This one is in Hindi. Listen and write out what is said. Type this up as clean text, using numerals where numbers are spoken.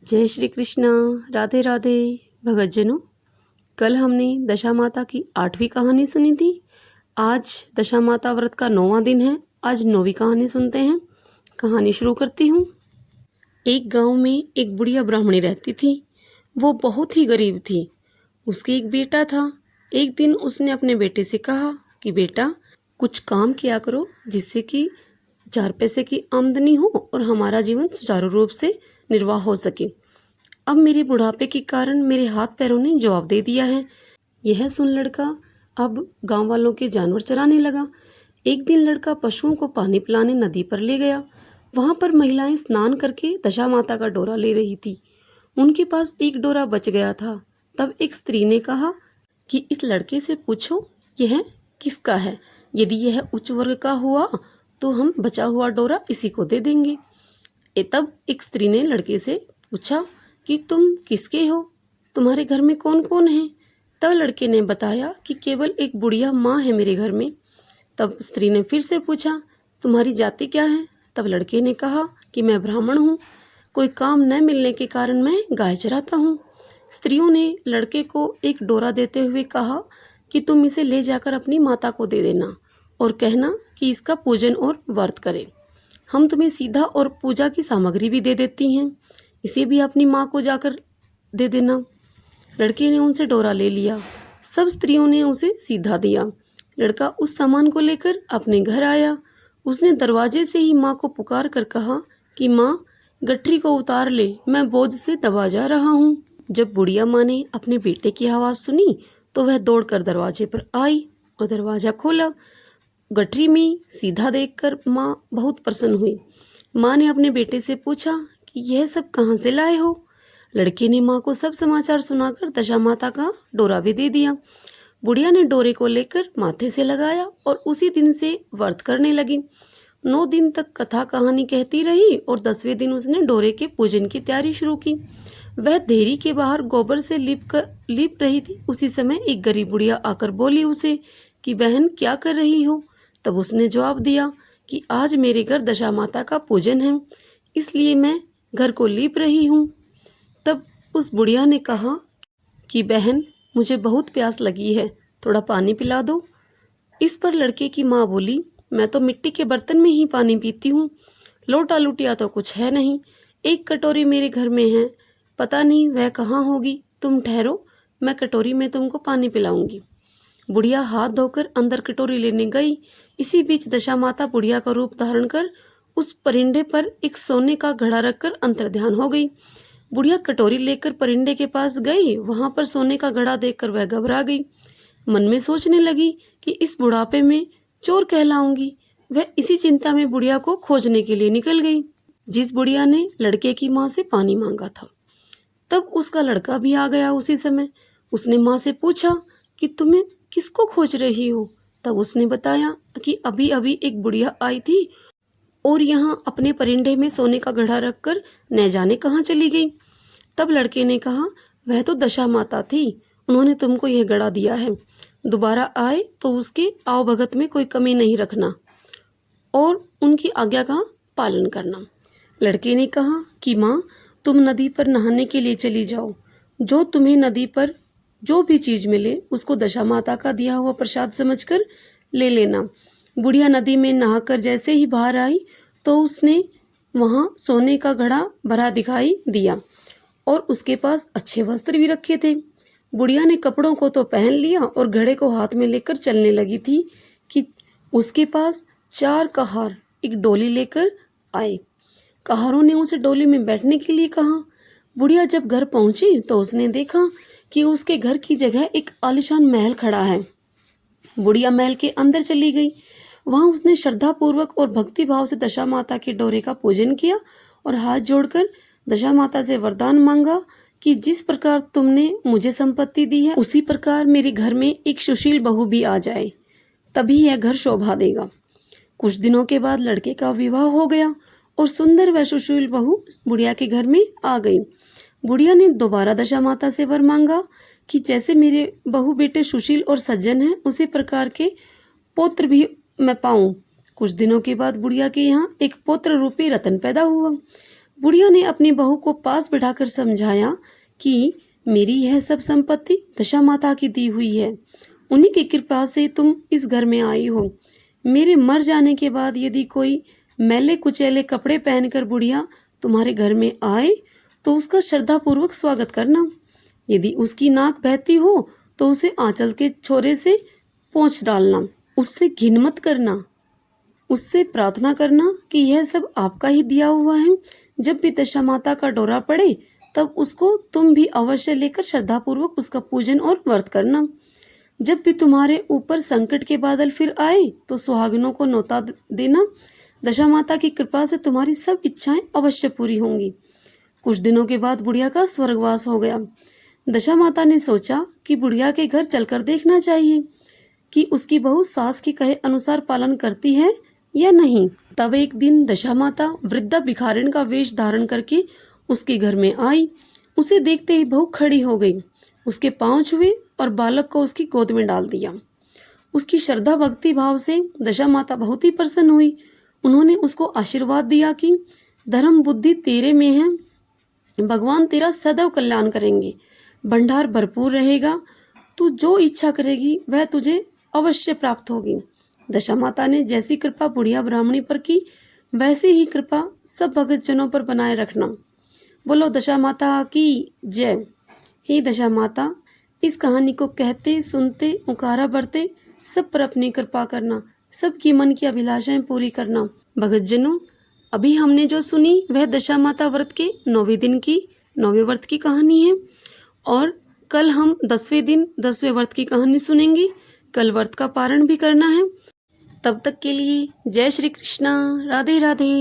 जय श्री कृष्णा। राधे राधे भगतजनों। कल हमने दशा माता की 8वीं कहानी सुनी थी। आज दशा माता व्रत का 9वां दिन है। आज 9वीं कहानी सुनते हैं। कहानी शुरू करती हूँ। एक गांव में एक बुढ़िया ब्राह्मणी रहती थी। वो बहुत ही गरीब थी। उसके एक बेटा था। एक दिन उसने अपने बेटे से कहा कि बेटा, कुछ काम किया करो जिससे कि 4 पैसे की आमदनी हो और हमारा जीवन सुचारू रूप से निर्वाह हो सके। अब मेरे बुढ़ापे के कारण मेरे हाथ पैरों ने जवाब दे दिया है। यह सुन लड़का अब गांव वालों के जानवर चराने लगा। एक दिन लड़का पशुओं को पानी पिलाने नदी पर ले गया। वहां पर महिलाएं स्नान करके दशा माता का डोरा ले रही थी। उनके पास एक डोरा बच गया था। तब एक स्त्री ने कहा कि इस लड़के से पूछो यह किसका है। यदि यह उच्च वर्ग का हुआ तो हम बचा हुआ डोरा इसी को दे देंगे। तब एक स्त्री ने लड़के से पूछा कि तुम किसके हो, तुम्हारे घर में कौन कौन है। तब लड़के ने बताया कि केवल एक बुढ़िया माँ है मेरे घर में। तब स्त्री ने फिर से पूछा तुम्हारी जाति क्या है। तब लड़के ने कहा कि मैं ब्राह्मण हूँ, कोई काम न मिलने के कारण मैं गाय चराता हूँ। स्त्रियों ने लड़के को एक डोरा देते हुए कहा कि तुम इसे ले जाकर अपनी माता को दे देना और कहना कि इसका पूजन और व्रत करें। हम तुम्हें सीधा और पूजा की सामग्री भी दे देती हैं, इसे भी अपनी माँ को जाकर दे देना। लड़के ने उनसे डोरा ले लिया। सब स्त्रियों ने उसे सीधा दिया। लड़का उस सामान को लेकर अपने घर आया। उसने दरवाजे से ही माँ को पुकार कर कहा कि माँ, गठरी को उतार ले, मैं बोझ से दबा जा रहा हूँ। जब बुढ़िया माँ ने अपने बेटे की आवाज़ सुनी तो वह दौड़कर दरवाजे पर आई और दरवाजा खोला। गठरी में सीधा देखकर माँ बहुत प्रसन्न हुई। माँ ने अपने बेटे से पूछा कि यह सब कहाँ से लाए हो। लड़के ने माँ को सब समाचार सुनाकर दशा माता का डोरा भी दे दिया। बुढ़िया ने डोरे को लेकर माथे से लगाया और उसी दिन से व्रत करने लगी। 9 दिन तक कथा कहानी कहती रही और 10वें दिन उसने डोरे के पूजन की तैयारी शुरू की। वह देरी के बाहर गोबर से लीप रही थी। उसी समय एक गरीब बुढ़िया आकर बोली उसे कि बहन, क्या कर रही हो। तब उसने जवाब दिया कि आज मेरे घर दशा माता का पूजन है, इसलिए मैं घर को लीप रही हूँ। तब उस बुढ़िया ने कहा कि बहन, मुझे बहुत प्यास लगी है, थोड़ा पानी पिला दो। इस पर लड़के की माँ बोली, मैं तो मिट्टी के बर्तन में ही पानी पीती हूँ, लोटा लुटिया तो कुछ है नहीं। एक कटोरी मेरे घर में है, पता नहीं वह कहाँ होगी। तुम ठहरो, मैं कटोरी में तुमको पानी पिलाऊंगी। बुढ़िया हाथ धोकर अंदर कटोरी लेने गई। इसी बीच दशा माता बुढ़िया का रूप धारण कर उस परिंदे पर एक सोने का घड़ा रखकर अंतर्ध्यान हो गई। बुढ़िया कटोरी लेकर परिंदे के पास गई। वहां पर सोने का घड़ा देखकर वह घबरा गई। मन में सोचने लगी कि इस बुढ़ापे में चोर कहलाऊंगी। वह इसी चिंता में बुढ़िया को खोजने के लिए निकल गई, जिस बुढ़िया ने लड़के की माँ से पानी मांगा था। तब उसका लड़का भी आ गया उसी समय। उसने माँ से पूछा कि तुम्हें किसको खोज रही हो। तब उसने बताया कि अभी अभी एक बुढ़िया आई थी और यहाँ अपने परिंदे में सोने का घड़ा रखकर न जाने कहाँ चली गई। तब लड़के ने कहा, वह तो दशा माता थी, उन्होंने तुमको यह घड़ा दिया है। दोबारा आए तो उसके आओ भगत में कोई कमी नहीं रखना और उनकी आज्ञा का पालन करना। लड़के ने कहा कि माँ, तुम नदी पर नहाने के लिए चली जाओ। जो तुम्हें नदी पर जो भी चीज मिले उसको दशा माता का दिया हुआ प्रसाद समझकर ले लेना। बुढ़िया नदी में नहाकर जैसे ही बाहर आई तो उसने वहां सोने का घड़ा भरा दिखाई दिया और उसके पास अच्छे वस्त्र भी रखे थे। बुढ़िया ने कपड़ों को तो पहन लिया और घड़े को हाथ में लेकर चलने लगी थी कि उसके पास 4 कहार एक डोली लेकर आए। कहारों ने उसे डोली में बैठने के लिए कहा। बुढ़िया जब घर पहुंची तो उसने देखा कि उसके घर की जगह एक आलीशान महल खड़ा है। बुढ़िया महल के अंदर चली गई। वहां उसने श्रद्धा पूर्वक और भक्ति भाव से दशा माता के डोरे का पूजन किया और हाथ जोड़कर दशा माता से वरदान मांगा कि जिस प्रकार तुमने मुझे संपत्ति दी है उसी प्रकार मेरे घर में एक सुशील बहू भी आ जाए, तभी यह घर शोभा देगा। कुछ दिनों के बाद लड़के का विवाह हो गया और सुंदर व सुशील बहू बुढ़िया के घर में आ गई। बुढ़िया ने दोबारा दशा माता से वर मांगा कि जैसे मेरे बहू बेटे सुशील और सज्जन हैं उसी प्रकार के पुत्र भी मैं पाऊं। कुछ दिनों के बाद बुढ़िया के यहाँ एक पुत्र रूपी रतन पैदा हुआ। बुढ़िया ने अपनी बहू को पास बिठाकर समझाया कि मेरी यह सब संपत्ति दशा माता की दी हुई है। उन्हीं की कृपा से तुम इस घर में आई हो। मेरे मर जाने के बाद यदि कोई मैले कुचैले कपड़े पहनकर बुढ़िया तुम्हारे घर में आए तो उसका श्रद्धापूर्वक स्वागत करना। यदि उसकी नाक बहती हो तो उसे आंचल के छोरे से पोंछ डालना। उससे घिन मत करना। उससे प्रार्थना करना कि यह सब आपका ही दिया हुआ है। जब भी दशा माता का दौरा पड़े तब उसको तुम भी अवश्य लेकर श्रद्धापूर्वक उसका पूजन और व्रत करना। जब भी तुम्हारे ऊपर संकट के बादल फिर आए तो सुहागिनों को न्योता देना। दशा माता की कृपा से तुम्हारी सब इच्छाएं अवश्य पूरी होंगी। कुछ दिनों के बाद बुढ़िया का स्वर्गवास हो गया। दशा माता ने सोचा कि बुढ़िया के घर चलकर देखना चाहिए कि उसकी बहू सास के कहे अनुसार पालन करती है या नहीं। तब एक दिन दशा माता वृद्धा भिखारिन का वेश धारण करके उसके घर में आई। उसे देखते ही बहू खड़ी हो गई, उसके पांव छुए और बालक को उसकी गोद में डाल दिया। उसकी श्रद्धा भक्ति भाव से दशा माता बहुत ही प्रसन्न हुई। उन्होंने उसको आशीर्वाद दिया कि धर्म बुद्धि तेरे में है, भगवान तेरा सदैव कल्याण करेंगे, भंडार भरपूर रहेगा, तू जो इच्छा करेगी वह तुझे अवश्य प्राप्त होगी। दशा माता ने जैसी कृपा बुढ़िया ब्राह्मणी पर की वैसी ही कृपा सब भगत जनों पर बनाए रखना। बोलो दशा माता की जय। हे दशा माता, इस कहानी को कहते सुनते उकारा भरते सब पर अपनी कृपा करना, सबकी मन की अभिलाषाएं पूरी करना। भगत जनों, अभी हमने जो सुनी वह दशा माता व्रत के 9वें दिन की 9वें व्रत की कहानी है और कल हम 10वें दिन 10वें व्रत की कहानी सुनेंगे। कल व्रत का पारण भी करना है। तब तक के लिए जय श्री कृष्णा, राधे राधे।